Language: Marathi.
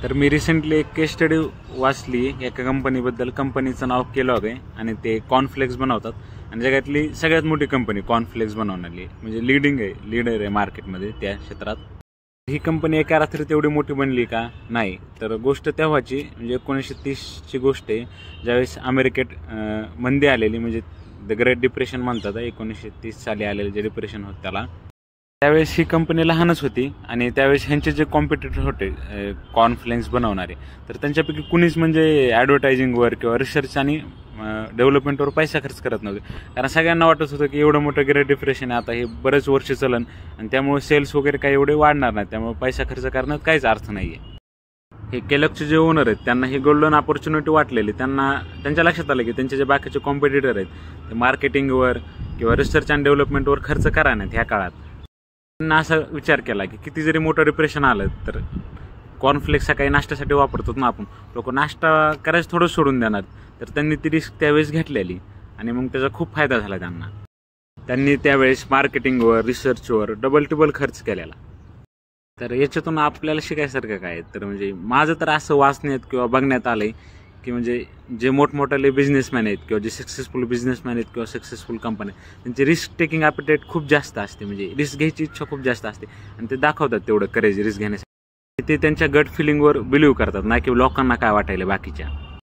तर मी रिसेंटली एक केस स्टडी वाचली एका कंपनीबद्दल. कंपनीचं नाव केलॉग आहे आणि ते कॉर्नफ्लेक्स बनवतात आणि जगातली सगळ्यात मोठी कंपनी कॉर्नफ्लेक्स बनवणारी, म्हणजे लीडर आहे मार्केटमध्ये त्या क्षेत्रात. ही कंपनी एका रात्रीत एवढी मोठी बनली का? नाही. तर गोष्ट तेव्हाची म्हणजे 1930ची गोष्ट आहे, ज्यावेळेस अमेरिकेत मंदी आलेली, म्हणजे द ग्रेट डिप्रेशन म्हणतात. 1930 साली आलेलं जे डिप्रेशन होतं त्याला, त्यावेळेस ही कंपनी लहानच होती आणि त्यावेळेस ह्यांचे जे कॉम्पिटिटर होते कॉर्नफ्लेक्स बनवणारे, तर त्यांच्यापैकी कुणीच म्हणजे ॲडव्हर्टायझिंगवर किंवा रिसर्च आणि डेव्हलपमेंटवर पैसा खर्च करत नव्हते. कारण सगळ्यांना वाटत होतं की एवढं मोठं ग्रेट डिप्रेशन आहे, आता हे बरेच वर्ष चलन आणि त्यामुळे सेल्स वगैरे काही एवढे वाढणार नाही, त्यामुळे पैसा खर्च करण्यात काहीच अर्थ नाही आहे. हे केलॉगचे जे ओनर आहेत त्यांना ही गोल्डन ऑपॉर्च्युनिटी वाटलेली. त्यांच्या लक्षात आलं की त्यांचे जे बाकीचे कॉम्पिटिटर आहेत ते मार्केटिंगवर किंवा रिसर्च अँड डेव्हलपमेंटवर खर्च करा नाहीत ह्या काळात. त्यांना असा विचार केला की किती जरी मोठं डिप्रेशन आलं तर कॉर्नफ्लेक्स सकाळी नाश्त्यासाठी वापरतो ना आपण, लोक नाश्ता करायचं थोडं सोडून देणार. तर त्यांनी ती रिस्क त्यावेळेस घेतलेली आणि मग त्याचा खूप फायदा झाला त्यांना. त्यांनी त्यावेळेस मार्केटिंगवर रिसर्चवर डबल टिबल खर्च केलेला. तर याच्यातून आपल्याला शिकायसारखं काय? तर म्हणजे माझं तर असं वाचण्यात किंवा बघण्यात आलंय की म्हणजे जे मोठमोठाले बिझनेसमॅन आहेत किंवा जे सक्सेसफुल बिझनेसमॅन आहेत किंवा सक्सेसफुल कंपनी, त्यांची रिस्क टेकिंग ॲपेटाईट खूप जास्त असते, म्हणजे रिस्क घ्यायची इच्छा खूप जास्त असते आणि ते दाखवतात तेवढं करेज रिस्क घेण्यासाठी. ते त्यांच्या गट फिलिंगवर बिलीव्ह करतात, नाही की लोकांना काय वाटायला बाकीच्या.